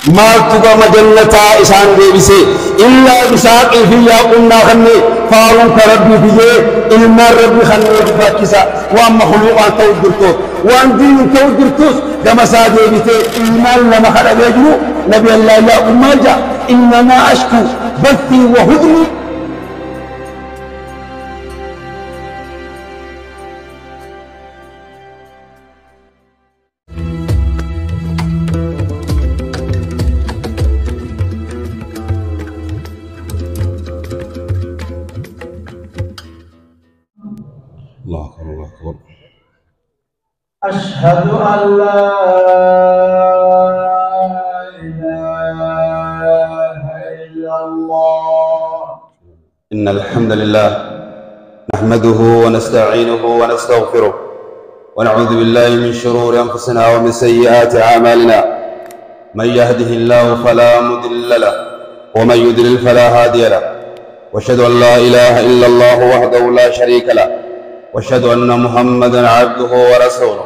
ما تقام جنة إسان ديبسي إلا بساقي في قلنا خني فارون كربي فيه إلما ربي خني فاكسا وأما خلوقا تودرتوس وأن دين تودرتوس كما سادي بيتي إلما لما خلق يجنو نبي الله يا أمجا إنما أشكو بثي وهدني الله أكبر الله أكبر. أشهد أن لا إله إلا الله. إن الحمد لله نحمده ونستعينه ونستغفره ونعوذ بالله من شرور أنفسنا ومن سيئات أعمالنا. من يهده الله فلا مضل له ومن يضلل فلا هادي له. وأشهد أن لا إله إلا الله وحده لا شريك له وأشهد أن محمدًا عبده ورسوله.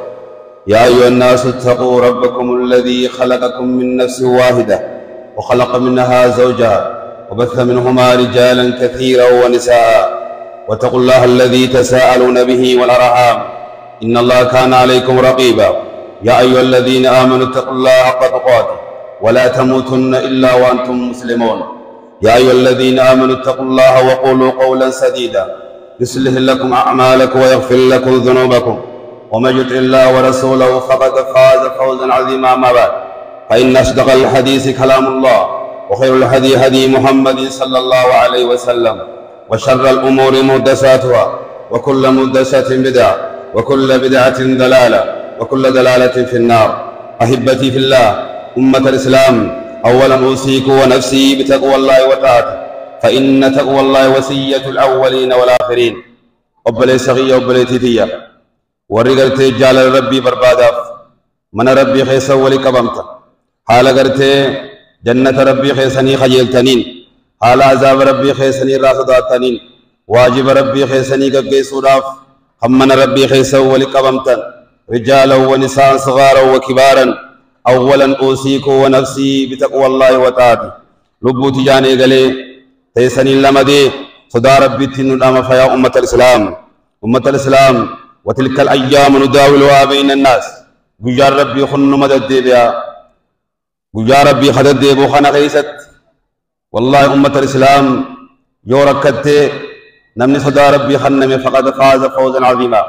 يا أيها الناس اتقوا ربكم الذي خلقكم من نفس واحدة وخلق منها زوجها وبث منهما رجالا كثيرا ونساء. واتقوا الله الذي تساءلون به والأرحام إن الله كان عليكم رقيبا. يا أيها الذين آمنوا اتقوا الله حق تقاته ولا تموتن إلا وأنتم مسلمون. يا أيها الذين آمنوا اتقوا الله وقولوا قولا سديدا يصلح لكم أعمالكم ويغفر لكم ذنوبكم ومن يطع الله ورسوله فقد فاز فوزا عظيما. أما بعد فإن أصدق الحديث كلام الله وخير الهدي هدي محمد صلى الله عليه وسلم وشر الأمور محدثاتها وكل محدثة بدعة وكل بدعة ضلالة وكل ضلالة في النار. أحبتي في الله أمة الإسلام، أولا أوصيكم ونفسي بتقوى الله وطاعته فإن تقوى الله وصية الأولين والآخرين. أبلي سغي أبلي تثيا ورقلت جال ربي برباداف من ربي خيس ولك بمتا حال قرت جنة ربي خيسني خجلتنين حال عذاب ربي خيسني راسداتنين واجب ربي خيسني قبقيسوداف همنا ربي خيس ولك بمتا رجالا ونساء صغارا وكبارا. أولا أوصيكم ونفسي بتقوى الله وطاعته. لبو تجاني قلي تيسني لمدي صدى ربي تنودام فيا أمة الإسلام. أمة الإسلام وتلك الأيام نداولها بين الناس. قجار ربي خن مدد بها قجار ربي خدد بو خنا غيست. والله أمة الإسلام يوركت نمني صدى ربي خنمي فقد فاز فوزا عظيما.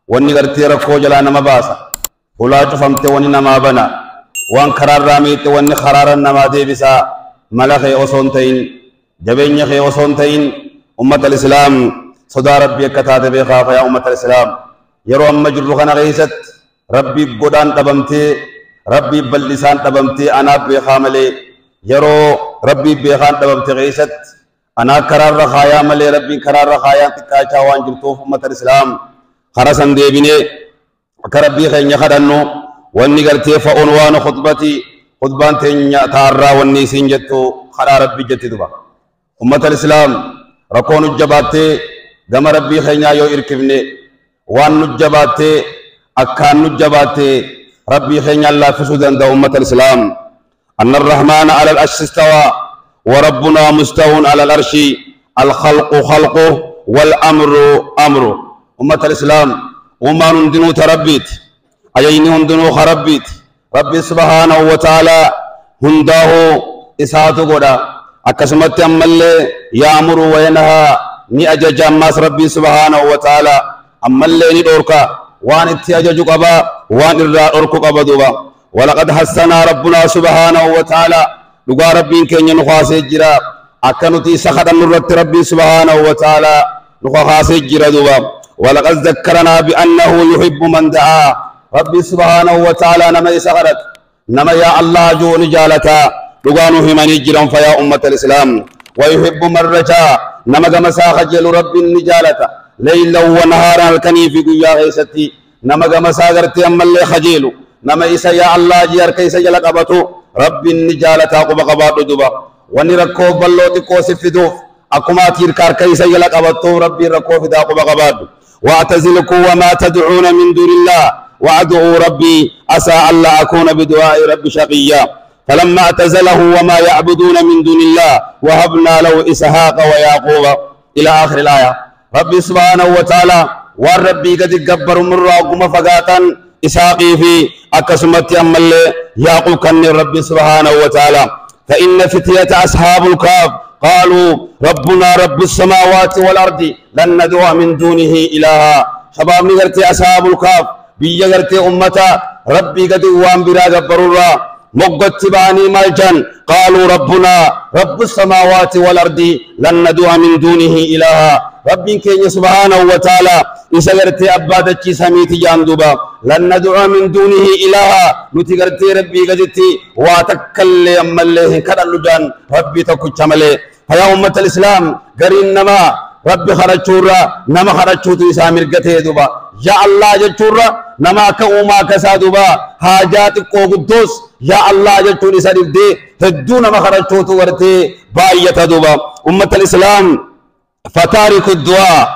واني قرتي ركو جلا نما باسا ولا تفهمت واني نما بنا وان خرار راميت واني خرارا نما دي بسا ملخي أصونتين جبين يخي وصونتين. أمة الإسلام صدى ربي كتات بخاف يا أمة الإسلام. يرو أما جرخنا غيست ربي قدان تبمتي ربي باللسان تبمتي أنا بخاملي. يرو ربي بخان تبمتي غيست أنا كرار رخايا ملي ربي كرار رخايا تكاچا وان جرتوف. أمة الإسلام خرسن دي بني كربي خين يخدنو واني قرتي فعنوان خطبتي خطبان تنيا تارا واني سنجتو خرار ربي جتي دبا. أمة الإسلام ركون الجباتي دم ربي خينا يو إركبني وان الجباتي أكان الجباتي ربي خينا الله فسودا دا. أمة الإسلام أن الرحمن على العرش استوى وربنا مستوى على العرش الخلق خلقه والأمر أمره. أمة الإسلام وما ندنو تربيت أجيني هندنو خربيت ربي سبحانه وتعالى هنداه إساتو قدا أكسمت أمالي يأمر وينهى ني أجج أماس ربي سبحانه وتعالى أمالي ندوركا وان اتياجج قبا وان الرا أركو قبا دوبا. ولقد حسنا ربنا سبحانه وتعالى لقى ربي كن ينخاسي جرا أكنتي سخط النرد ربي سبحانه وتعالى نخاسي جرا دوبا. ولقد ذكرنا بأنه يحب من دعا ربي سبحانه وتعالى نما يسخرت نما يا الله جو نجالتا لقانو هماني جرام فيا أمة الإسلام. ويحب من رجا نما قمسا خجل رب النجالة ليلا ونهارا الكنيف قيا غيستي نما قمسا قرتي أما اللي خجيلو نما إسا يا الله جيار كيسا جلق أبطو رب النجالة قبا قباط دبا ونركو بلوتي قوسي فدوف أكما تيركار كيسا جلق أبطو ربي ركو فدا قبا قباط. وأعتزلكم وما تدعون من دون الله وأدعو ربي عسى ألا أكون بدعاء ربي شقيا. فلما اعتزله وما يعبدون من دون الله وهبنا له إسحاق ويعقوب إلى آخر الآية. ربي سبحانه وتعالى والربي قد جبر من راقم فقاتا إسحاقي في أكسمت أمل يعقوب كن ربي سبحانه وتعالى. فإن فتية أصحاب الكهف قالوا ربنا رب السماوات والأرض لن ندعو من دونه إلها. شباب نغرتي أصحاب الكهف بيغرتي أمتا ربي قد وان برا جبر مقت باني مالجان قالوا ربنا رب السماوات والأرض لن ندعو من دونه إلها. ربي كي سبحانه وتعالى إسغرتي أبادتي سميتي جاندوبا لن ندعو من دونه إلها نتغرتي ربي قدتي واتكل أماليه كرلجان ربي تكوش ملي. فيا أمة الإسلام قرين نما ربي خرجورا نما خرجوتو إسامير قتي دوبا يا الله جتورا نما كأوما كسادوبا حاجات قدوس يا الله جتون إساريف دي تدون ما خرجوتو ورتي باية دوبا. أمة الإسلام فتارك الدعاء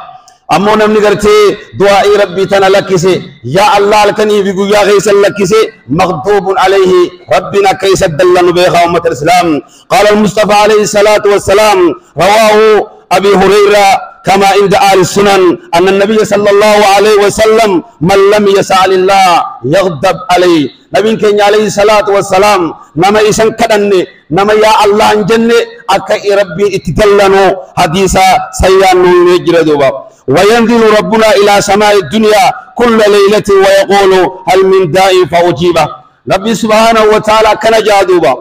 أمو نمني قرتي دعاء ربي تنا لكسي يا الله لكني بيقو يا غيس لكسي مغضوب عليه ربنا كيس الدلن بيخا. أمة الإسلام قال المصطفى عليه الصلاة والسلام رواه أبي هريرة كما عند آل السنن أن النبي صلى الله عليه وسلم من لم يسأل الله يغضب عليه. نبي كان عليه الصلاة والسلام نما إسان كدني نما يا الله انجنة أكا ربي اتدلنو حديثا سيانو نجردوبا. وينزل ربنا إلى سماء الدنيا كل ليلة ويقول هل من داء فأجيبه. ربي سبحانه وتعالى كان جادوبا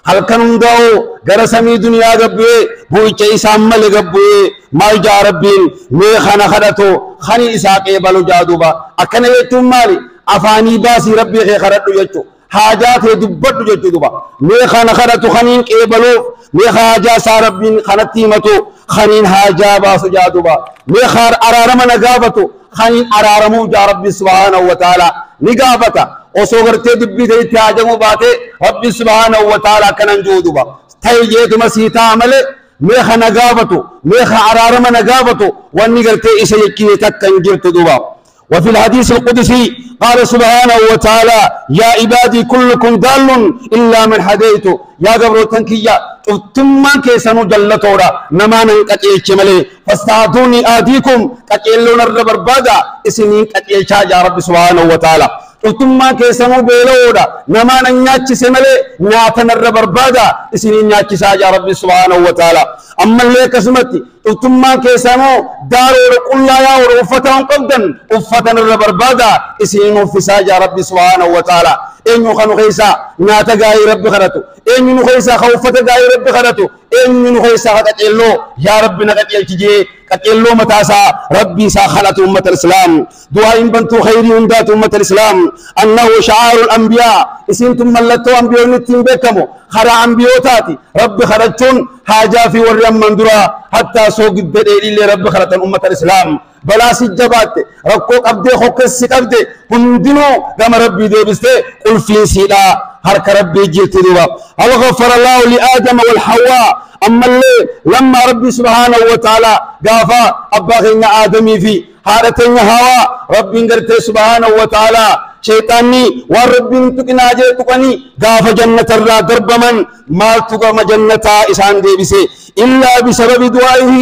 هل كانوا داو غرسمي دنيا غبوي بوچي سامل غبوي مال جا ربين مي خنا خدتو خني اساق يبلو جادوبا اكن يتم مالي افاني باسي ربي خردو يچو حاجات دبد يچو دوبا مي خنا خدتو خنين يبلو مي حاجا ساربين خنتيمتو خنين حاجا باسو جادوبا مي خار ارارم نغافتو خنين ارارمو جا ربي سبحانه وتعالى نغافتا وصغرت دبي ديت اجمو باته ربي سبحانه وتعالى كنن جودبا تيجيت مسيتا عمل ميخ نغابتو ميخ عرارم نغابتو ونغرت اسيكي تكن جرت دوبا. وفي الحديث القدسي قال سبحانه وتعالى يا عبادي كلكم ضال الا من هديت. يا قبر تنكيا ثم كيسنو جلتورا نمان قتيلچ ملي فاستعطوني آديكم قتيلون الربربادا اسنين قتيلچا يا رب سبحانه وتعالى. ثم كيسنو بيلودا نمان نياچ سملي نياتن الربربادا اسنين نياچ يا رب سبحانه وتعالى. اما اللي كسمتي ثم كيسنو دارو قلا يا وفتن قبدا وفتن الربربادا اسنين فسا يا رب سبحانه وتعالى. إنه خانو خيسا ناتا غاي رب خرطو إنه خيسا خوفتا غاي رب خرطو إنه خيسا قتلو يا رب نقتل تجي قتلو متاسا ربي سا خلط أمة الإسلام. دعاء بنتو خيري وندات أمة الإسلام أنه شعار الأنبياء اسنتم ملتو أنبياء نتين بكمو خرا أنبيوتاتي رب خرطون حاجة في ورم من درا حتى سوق الدليل اللي رب خرطن أمة الإسلام بلا سجبات ركوك أبدي خوكس سكبدي هندنو قام ربي دي بستي قل في سيدا هرك ربي جيت دوبا. غفر الله لآدم والحواء أما اللي لما ربي سبحانه وتعالى قافا أباغينا آدمي في هارتين هوا ربي انقرتي سبحانه وتعالى شيطاني والربي انتقنا جيتقني قاف جنة الرا درب من مال تقام جنة إسان دي بسي إلا بسبب دعائه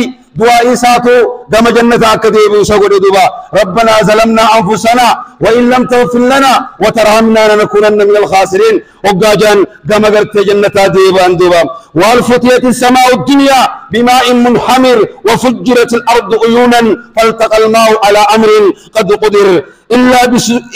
دعائي ساتو دم جنة أكديب وسقود دوبا. ربنا ظلمنا أنفسنا وإن لم تغفر لنا وترحمنا لنكونن من الخاسرين. وقاجان دم قرت جنة ديبا دوبا. والفتيت السماء الدنيا بماء منحمر وفجرت الأرض عيونا فالتقى الماء على أمر قد قدر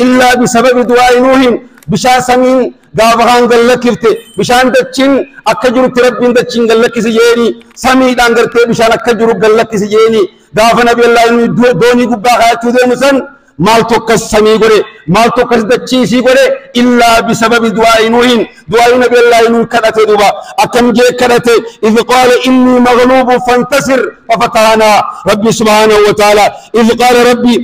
إلا بسبب دعاء نوح بشان سمين غافغان غلكفته بشان دچين اكجرو تربين دچين غلكسي يني سمي دانغرته بشان اكجرو غلكسي يني غاف نبي الله دوني غبا خاتو دمسن مال توكس سمي غري مال توكس دچي سي غري الا بسبب دعاء نوح دعاء نبي الله نوح كدته دوبا اكم جي كدته اذ قال اني مغلوب فانتصر ففتحنا ربي سبحانه وتعالى اذ قال ربي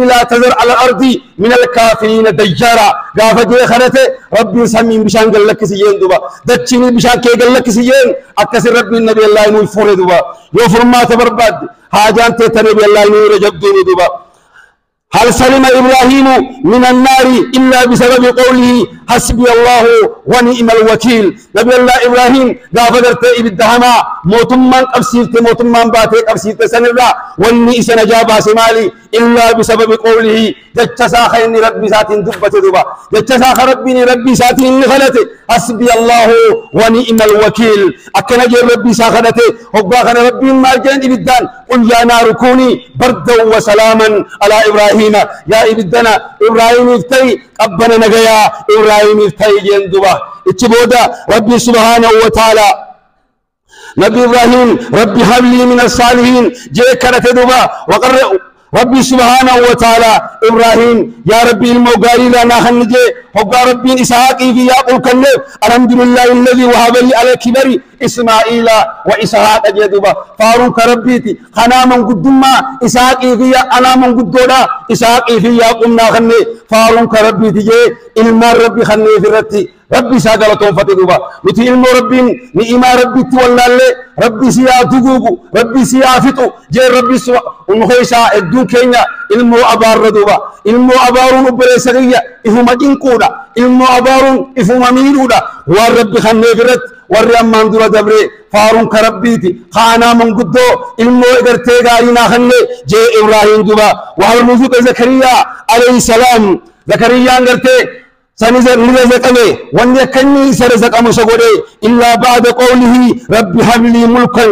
لا تذر على الارض من الكافرين دجارا غاف جي خدته ربي سمي بشان غلكسي ين دوبا دچيني بشان كي غلكسي ين اكسر ربي نبي الله نوح فور دوبا يو فرما تبرباد حاجان تنبي الله نوح رجب دوبا. هل سلم إبراهيم من النار إلا بسبب قوله حسبي الله ونعم الوكيل نبي الله إبراهيم قافدرت بالدهما موتمان قبسيرت موتمان باتي قبسيرت سنرا واني سنجابا سمالي إلا بسبب قوله جتسا خيني ربي ساتين دبت دبا جتسا ربي ربي ساتين خلت حسبي الله ونعم الوكيل أكنا جير ربي ساخدته وباخنا ربي مالجين إبدان قل يا نار كوني بردا وسلاما على إبراهيم يا إبدنا إبراهيم افتي قبنا نجيا إبراهيم افتي جندبا اتبودا ربي سبحانه وتعالى نبي إبراهيم ربي هب لي من الصالحين جي كرت دبا وقر ربي سبحانه وتعالى إبراهيم يا ربي الموغاري لنا خنجي هو ربي إسحاقي في يعقوب كنف الحمد لله الذي وهب لي على الكبر إسماعيل وإسحاق جدوبا فاروق ربيتي خنا من قدما إسحاقي في أنا من قدودا إسحاقي في يعقوب ناخني فاروق ربيتي جي المار ربي خني في رتي ربي ساقلتهم فتدوبا نتي علم ربي نئما ربي تولى ربي سيا تقوقو ربي سيا فتو جي ربي سوا ونخيسا الدون كينيا علم أبار ردوبا علم أبارون أبريسغية إفما إنكودا علم أبارون إفما ميلودا والربي خني في رت ورّي أمان دورا دبري فارون كربيتي خانا من قدو علمو إدر تيغارينا خنّي جي إبراهيم دوبا وهالموزوك زكريا عليه السلام زكريا انگرتي سنزر نزكمي وان يكني سرزق أمسكوري إلا بعد قوله رب هب لي ملكا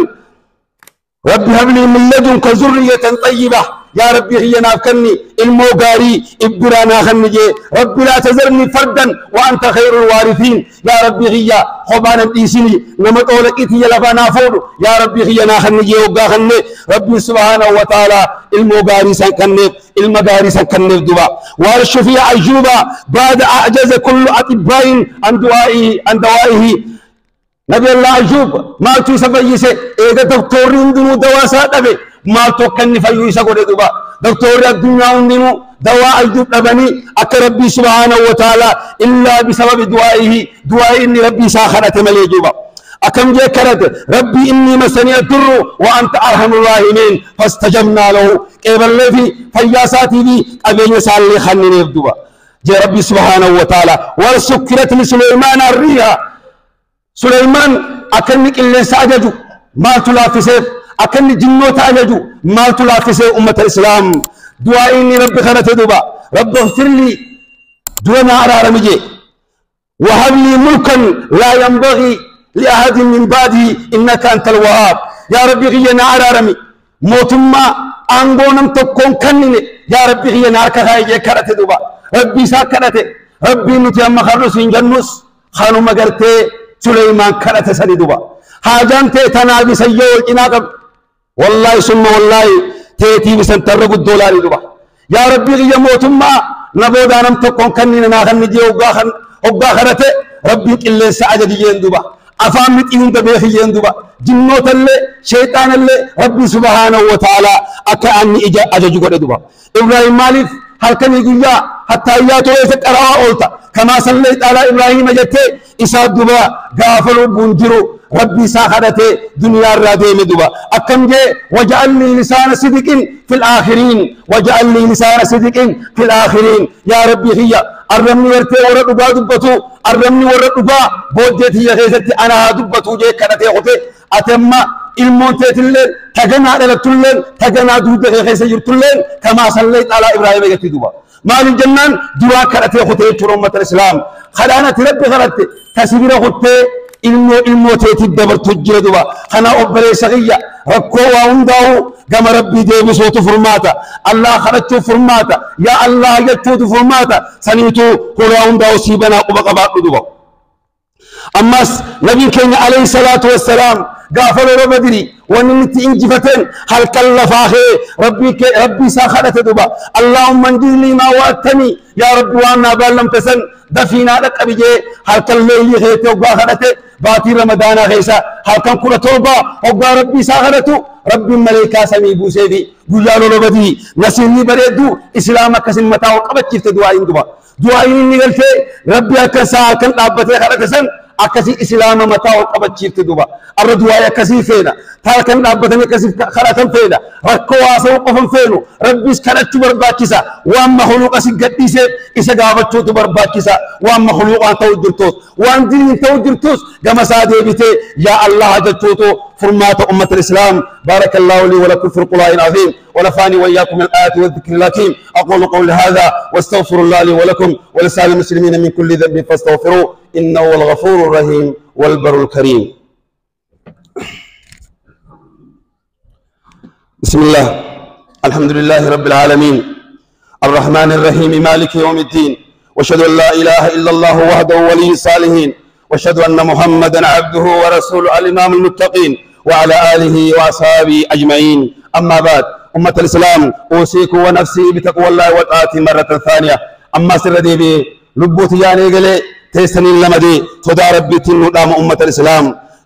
رب هب لي من لدنك ذرية طيبة يا ربي هي نافكني الموغاري ابرانا خنجي ربي لا تذرني فردا وانت خير الوارثين يا ربي هي خبانا ديسني نمطولقيتي يلفانا فود يا ربي هي ناخنجي وغا خني ربي سبحانه وتعالى الموغاري سنكني المغاري سنكني دبا والشفيع ايوبا بعد اعجز كل اطباء عن دوائه نبي الله ايوب ما تو سبيسه ايغا دكتورين دنو دواسا دبه ما توكني فيوسا قد دوبا دكتور الدنيا عندنا دواء الجب لبني أك ربي سبحانه وتعالى إلا بسبب دعائه إني ربي ساخرة مليجوبا أكم جاء كرد ربي إني مسني الضر وأنت أرحم الراحمين فاستجبنا له قبل الذي فياساتي بي أبين سالي خلني يبدوبا جاء ربي سبحانه وتعالى وسكرت لسليمان الريح سليمان أكنك إلا ساجدو ما تلافسه أكن جنوت أجدو ما تلافسه أمة الإسلام دعائني رب خرت دوبا رب اغفر لي دون أرار مجي وهب لي ملكا لا ينبغي لأحد من بعدي إنك أنت الوهاب يا ربي غينا أرارمي موتما أنغونم تكون كنني يا ربي غينا أركها كرت دوبا ربي ساكرت ربي نتيام خرس جنوس خانو مغرتي سليمان كرت سدي دوبا حاجان تنادي سيئو الإناقب والله ثم والله تيتي بسنترق الدولار دوبا يا ربي غي موتما نبودا نم تكون كنين ناخن نجي وقا خرته ربي إلا سعجد ين دوبا أفامت إن دبيخ ين دوبا جنوت اللي شيطان اللي ربي سبحانه وتعالى أكأني إجا أجج قد دوبا إبراهيم مالف هل كان يقول حتى ياتوا يفكرها أولتا كما صليت على إبراهيم جتة إساد دوبا غافلوا بنجروا ربي ساخرته دنيا الرادين دوبا أكم جي وجعلني لسان صدق في الآخرين وجعلني لسان صدق في الآخرين يا ربي هي أرمني ورتي ورد دوبا دبتو أرمني ورد دوبا بودت هي غيثتي أنا دبتو جي كرتي خوتي أتم الموتة الليل تجنا على الليل تجنا دود غيث يرتلين كما صليت على إبراهيم جتي دوبا مال الجنان دعاء كرتي خوتي ترومة الإسلام خلانا تربي غلطي تسبير خوتي ilmoo teetii dabartu jira duba kana obboleessa kiyya rakkoo waa hundaa'u gama rabbii deebisuutu furmaata allah kadhachuu furmaata yaa allah jechuutu furmaata saniitu hulaa hundaa'u sii banaa quba qabaadhu duba ammas nabiin keenya alayhi salaatu wassalaam gaafa lolo badri wani nitti injifateen halkan lafaahee rabbii isaa kadhate duba allahumma anjilni maa wa'attani yaa rabbi waan naa baallamtesan dafiinaa dhaqqabi jee halkan leeylii keete oggaa kadhate باتي رمضان غيسا هل كان كل توبة وقا ربي ساغرتو ربي ملائكة سمي بوسيدي قجالو لبدي نسيني بريدو إسلامك سمتا وقبت شفت دعائين دعائين نقلت ربي أكسا كان لابتي خلقسن أكسي إسلام متا وقبت شفت الردعاء أكسي فينا تاكن أبتني كسب خلاتم فينا ركوا سوقهم فينو ربي كانت برباكسا وأما خلوق سجديس إذا جابت شو برباكسا وأما خلوق أن تودرتوس وأن دين تودرتوس كما سادي بيته يا الله جتوتو فرمات أمة الإسلام بارك الله لي ولكم في القرآن العظيم ونفعني وإياكم من الآيات والذكر الحكيم أقول قولي هذا واستغفر الله لي ولكم ولسائر المسلمين من كل ذنب فاستغفروه إنه هو الغفور الرحيم والبر الكريم. بسم الله الحمد لله رب العالمين الرحمن الرحيم مالك يوم الدين واشهد ان لا اله الا الله وحده ولي الصالحين واشهد ان محمدا عبده ورسوله الامام المتقين وعلى اله واصحابه اجمعين. اما بعد امه الاسلام اوصيكم ونفسي بتقوى الله وطاعته مره ثانيه. اما سر دي بي لبوت يعني غلي تيسنين لمدي صدى ربي تنو دام امه الاسلام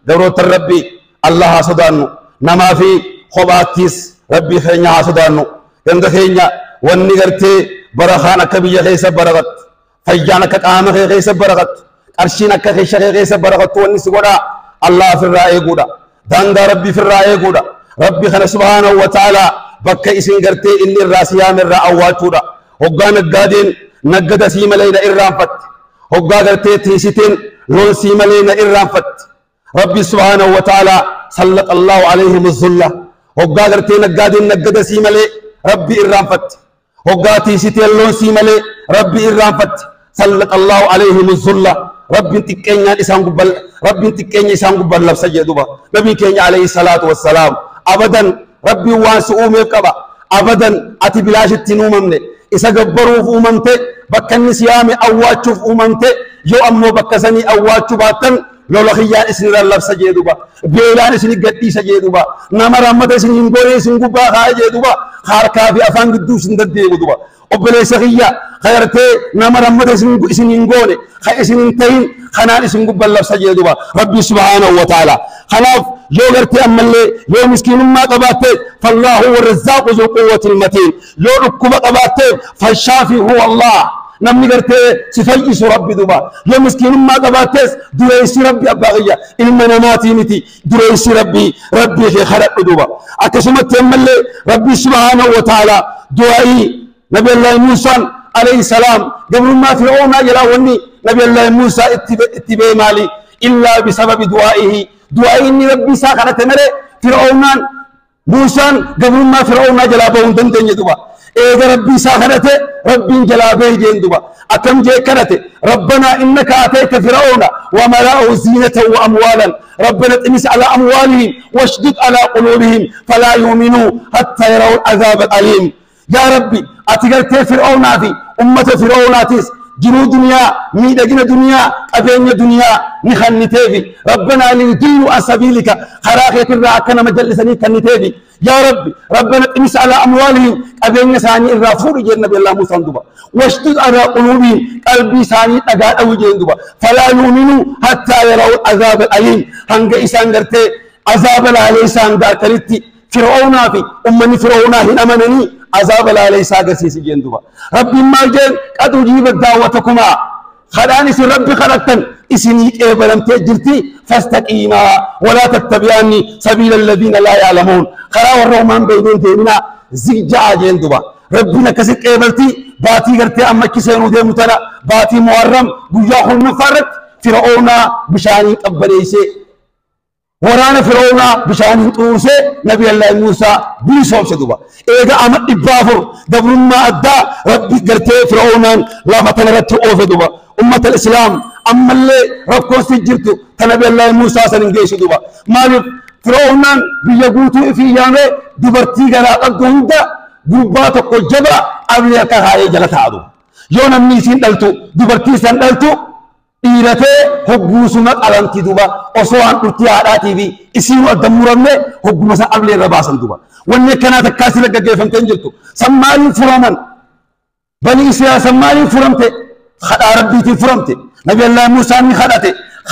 دورة ربي الله صدانو نما في خباتيس ربي خينيا صدانو يمد خينيا ونغرتي برخان كبيا خيس برغت فيانا كقام خيس برغت ارشينا كخيش خيس برغت ونس غدا الله في الراي غدا داندا ربي في الراي غدا ربي خنا سبحانه وتعالى بك اسين غرتي اني الراسيا من راواتودا وغا نغادين نغد سيملينا الرانفت وغا غرتي تيسيتين لون سيملينا الرانفت ربي سبحانه وتعالى سلط الله عليهم الذله وغا غرتي نغادين نغد سيملي ربي الرانفت وغا تيسيتين لون سيملي ربي الرانفت سلط الله عليهم الذله ربي تكينيا اسان غبل ربي تكينيا اسان غبل لبسجدوبا نبي كينيا عليه الصلاه والسلام ابدا ربي واسعوم يقبا ابدا اتي بلاش تنوممني isa gabbaruuf uumamte bakka inni siyaame awwaachuuf uumamte yoo ammoo bakka sanii awwaachuu baattan lola khiyyaan isin lallabsa jeeduba beelaan isin gadhiisa jeeduba nama rammata isin hin goone isin gubbaa kaa jeeduba harkaa fi afaan gidduu isin daddeeguduba obboleessa khiyya khayrtee nama rammata isin hin goone ka isin hin tahin kanaan isin gubbaa labsa jeeduba rabbi subhaanahu wa ta'ala khanaaf yoo gartee ammallee yoo miskiinummaa qabaatte fallahu huwa arrazzaqu dhul quwwati almatin yoo dhukkuba qabaatte fashaafi huwa allah namni gartee si fayyisu rabbi duba yoo miskiinummaa qabaattes dureessi rabbi abbaa qiyya ilma namaatii miti dureessi rabbii fi kadhadhu duba akkasumatti ammallee rabbi subhaanahu wa ta'ala du'aa'ii nabi allah muusaan alayhi salaam gabrummaa fir'aunaa jalaa wanni nabi allah muusaa itti bee maali illaa bisababi du'aa'ihi du'aa'iin rabbi isaa kadhate malee fir'aunaan muusaan gabrummaa fir'aunaa jalaa bahuu hin dandeenye duba إذا ربي ساخنته ربي جلابه جندوبا أكم جي كنته ربنا إنك أتيت فرعون وملأه زينة وأموالا ربنا تمس على أموالهم واشدد على قلوبهم فلا يؤمنوا حتى يروا العذاب الأليم يا ربي أتقلت فرعون في أمة فرعون تيس جنو دنيا ميدا جنو دنيا أبين دنيا نخنتيفي ربنا ليضلوا عن سبيلك خراخية الرعكنا مجلسني كنتيفي يا ربي ربنا تمس على أموالهم أبين ثاني الرافور جن نبي الله موسى دوبا واشتد على قلوبهم قلبي ثاني أجاد أو جن دوبا فلا يؤمنوا حتى يروا العذاب الأليم هنگ إسان درتي عذاب العلي إسان دارتي فرعون في أمني فرعون هنا منني عذاب العلي ساقسي سجن دوبا ربي ما جن قد أجيب دعوتكما خداني سي ربي خلقتن إسني إبرم تجرتي فاستقيما ولا تتبعاني سبيل الذين لا يعلمون خرا والرحمن بينون تيمنا زجاج جندوبا ربنا كسك إبرتي باتي غرتي أما كسينو دي متلا باتي محرم بياخل مفرد فرعون بشاني قبليسي ورانا فرعون بشاني طورسي نبي الله موسى بيسوب سدوبا إذا أمد إبافر دبر ما أدى ربي غرتي فرعون لا فتنرت أوفدوبا أمة الإسلام أما اللي ربكو سجرتو تنبي الله موسى سننجيش دوبا مالك فرعون بيجوتو في يامه دبرتي غنا قدوند غبات قجبا أبيك هاي جلتا عدو يوم ميسين دلتو دبرتي سن دلتو إيرته هجوسنا ألانتي دوبا أسوان أرتياراتي بي إسيرو الدمورمه هجوسا أبلي رباسن دوبا وإن كانت كاسر جيفن تنجلتو سمالي فرمان بني إسرائيل سمالي فرمته خدا ربي تفرمته نبي الله موسى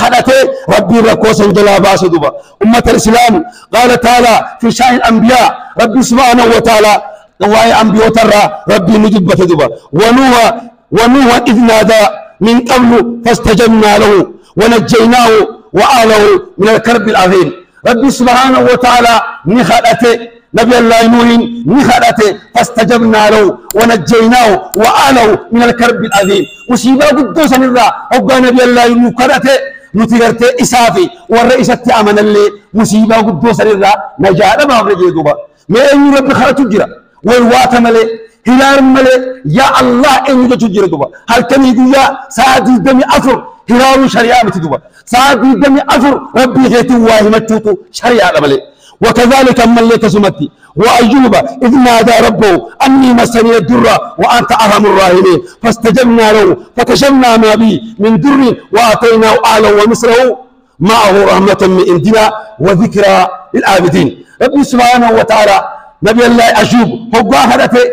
خدته ربي ركوس جلا باس دوبا أمة الإسلام قال تعالى في شأن الأنبياء ربي سبحانه وتعالى وهي أنبياء ترى ربي نجبة دوبا ونوح إذ نادى من قبل فاستجبنا له ونجيناه وآله من الكرب العظيم ربي سبحانه وتعالى نخلته نبي الله نوح نخلته فاستجبنا له ونجيناه وآله من الكرب العظيم مصيبة قدوسا لله أبقى نبي الله نوح خلته نتيرت إسافي والرئيسة أمن اللي مصيبة قدوسا لله نجاة ما برجي دوبا ما أني رب خلته جرا والوات ملي هلال ملي يا الله أني تجرا دوبا هل كان يقول يا سعد الدم أثر هلال شريعة متدوبا سعد الدم أثر ربي غيتي واهمة توتو شريعة ملي وكذلك من لك سمتي وأيوب إذ نادى ربه أني مسني الضر وأنت أرحم الراحمين فاستجبنا له فكشفنا ما به من ضر وآتيناه أهله ومثله معه رحمة من عندنا وذكرى للعابدين ربي سبحانه وتعالى نبي الله أيوب هو هرته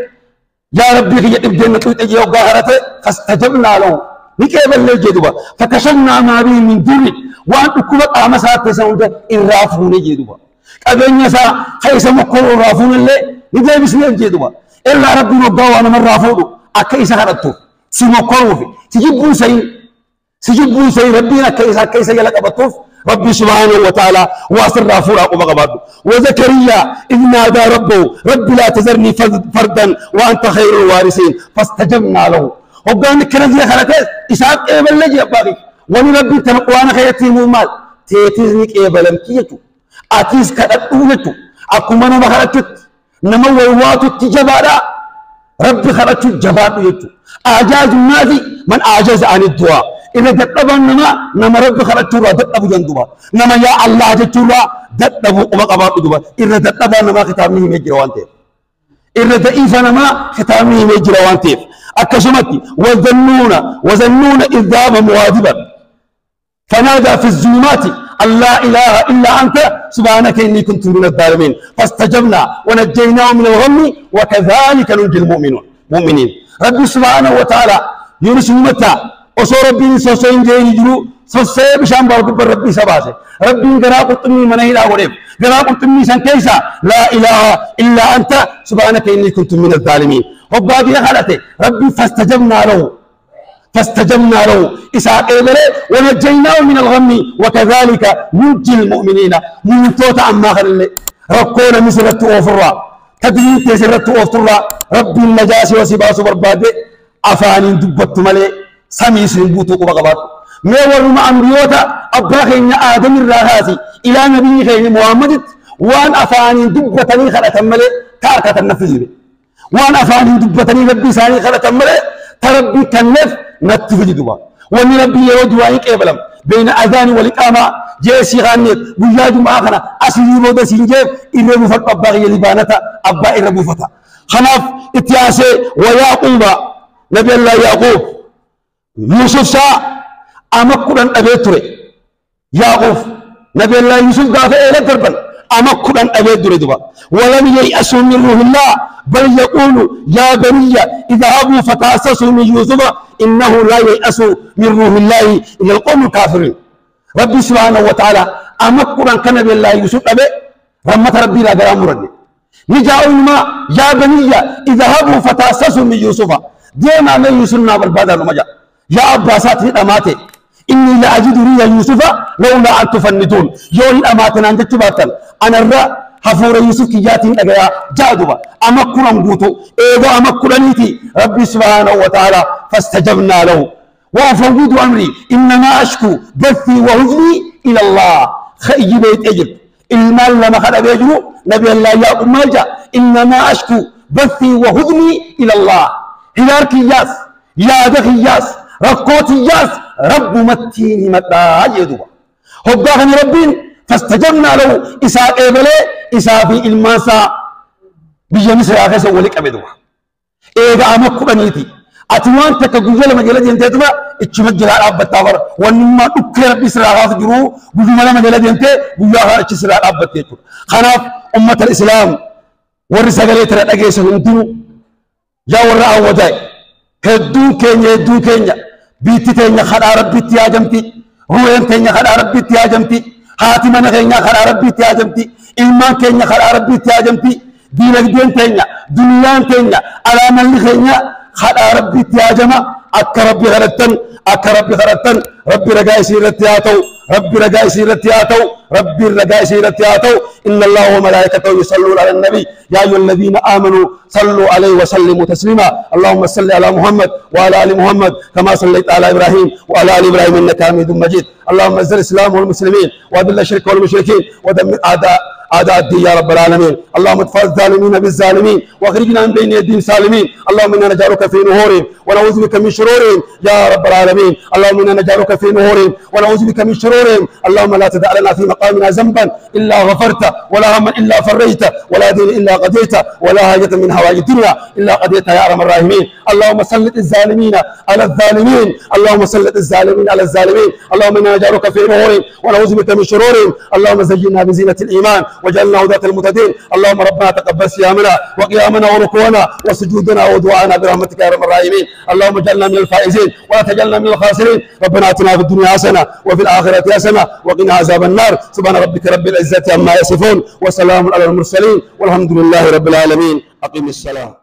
يا ربي يجب جنة تجي هو هرته فاستجبنا له نكيب اللي جدوا فكشفنا ما به من ضر وأنت كبت أمسات تسوند إرافون جدوا أبين يسا خيس مكور الرافون اللي نجي بسنين جدوا إلا ربي نبوا أنا من رافونه أكيس خرجته سمكور في سجبوا سي ربنا كيس يلك أبطوف ربي سبحانه وتعالى واصل رافورا ومغبادو وزكريا إذ نادى ربه ربي لا تذرني فردا وأنت خير الوارثين فاستجبنا له وقال كنزي خلقه إسحاق إيبل لجي أباقي ونربي تنقوانا خياتي مومال تيتيزنك إيبلم كيتو أتيس كأتوهتو أكمانا بخلقت نما ويواتو تجبادا ربي خلقت جبادو يتو أعجاز الناس من أعجز عن الدعاء إذا دتبا نما ربي خلقت را دتبو جندوبا نما يا الله جتورا دتبو ومقبات دوبا إذا دتبا نما ختامه مجروانتي إذا دئيفا نما ختامه مجروانتي أكشمتي وظنون إذ ذهب مواجبا فنادى في الظلمات أن لا إله إلا أنت سبحانك إني كنت من الظالمين فاستجبنا ونجيناه من الغم وكذلك ننجي المؤمنين ربي سبحانه وتعالى يونس متى وصور ربي سوسين جاي يجرو سوسي بشام بارك ربي سباسه ربي غرا قطني من هنا وريب غرا قطني سان كيسا لا إله إلا أنت سبحانك إني كنت من الظالمين وبعدين خلته ربي فاستجبنا له إسحاق إبراهيم ونجيناه من الغم وكذلك ننجي المؤمنين من توت عما خلنا ركونا مسرت أوفرا تدين تسرت أوفرا ربي النجاس وسباس برباد أفاني دبت ملء سمي سنبوتو قبقبات ما ورما أمريوتا أبراهيم آدم الرهاسي إلى نبي خير محمد وان أفاني دبتني خلت ملء تاركة النفذ وان أفاني دبتني ربي ساني خلت ملء تربي كنف نتفج دوا ومن ربي يود وايك إبلم بين أذان والإقامة جيسي غانيت بياج معنا أسير رودا سينجيب إربو فت أبا يلبانتا أبا إربو فتا خلاف اتياسي ويعقوب نبي الله يعقوب يوسف سا أمكرا أبيتري يعقوب نبي الله يوسف دافع إلى دربا أمكرا أبيتري دوا ولم ييأسوا من روح الله بل يقول يا بني اذهبوا فتحسسوا من يوسف إنه لا ييأس من روح الله إلا القوم الكافرين ربي سبحانه وتعالى أمكرا كان بالله يوسف أبي رحمة ربي لا درام ردي نجاؤوا ما يا بني اذهبوا فتحسسوا من يوسف ديما من يوسف نابل بدر مجا يا أباسات الأماتي إني لا أجد ريا يوسف لولا أن تفندون يوم الأماتنا أن تتباتل أنا الرأ حفور يوسف كياتين أجا جادوا أمكرا بوتو إذا أمكرانيتي ربي سبحانه وتعالى فاستجبنا له وأفوض أمري إنما أشكو بثي وحزني إلى الله خيج بيت أجل المال لما خلق يجرو نبي الله يعقوب مالجا إنما أشكو بثي وحزني إلى الله هلار كياس ياد كياس ركوت ياس رب متيني متى يدوا هبغني ربين فاستجبنا له إسحاق إبلي إسحاق في الماسا بجميع سراخة ولك أبدوا إذا أمكرانيتي أتوان تكجوجل مجلد ينتهي اتشمجل على أب التابر ونما أكثر بسراخة جرو بجمل مجلد ينتهي بجاها اتشسر على أب التابر خلاف أمة الإسلام ورسالة ترى أجلس هندو يا وراء وجاي كدون كينيا بيتي تينيا خد عرب بيتي أجمتي روين تينيا خد عرب بيتي أجمتي هاتمنا كينيا خد عرب بيتي أجمتي إيمان كينيا خد عرب بيتي أجمتي دينك دين تينيا دنيان تينيا على من كينيا خد عرب بيتي أجمع أك ربي غلطن ربي رجاء سيرتي ربي رجاء سيرتي آتوا ربي الرجاء سيرتي آتوا إن الله وملائكته يصلون على النبي يا أيها الذين آمنوا صلوا عليه وسلموا تسليما اللهم صل على محمد وعلى آل محمد كما صليت على إبراهيم وعلى آل إبراهيم إنك حميد مجيد اللهم اعز الإسلام والمسلمين وأذل الشرك والمشركين ودمر أعداء الدين يا رب العالمين اللهم ادفع الظالمين بالظالمين واخرجنا من بين يديهم سالمين اللهم إنا نجعلك في نهورهم ونعوذ بك من شرورهم يا رب العالمين اللهم إنا نجعلك في نهورهم ونعوذ بك من شرورهم اللهم لا تدع لنا في مقامنا ذنبا إلا غفرته ولا هما إلا فريته ولا دين إلا قضيته ولا حاجة من هوائج الدنيا إلا قضيتها يا أرحم الراحمين اللهم سلط الظالمين على الظالمين اللهم سلط الظالمين على الظالمين اللهم إنا نجعلك في نهورهم ونعوذ بك من شرورهم اللهم زينا بزينة الإيمان وجعلنا هداة المهتدين اللهم ربنا تقبل صيامنا وقيامنا وركوعنا وسجودنا ودعاءنا برحمتك يا ارحم الراحمين اللهم اجعلنا من الفائزين ولا تجعلنا من الخاسرين ربنا اتنا في الدنيا حسنه وفي الاخره حسنه وقنا عذاب النار سبحان ربك رب العزه عما يصفون وسلام على المرسلين والحمد لله رب العالمين اقم الصلاه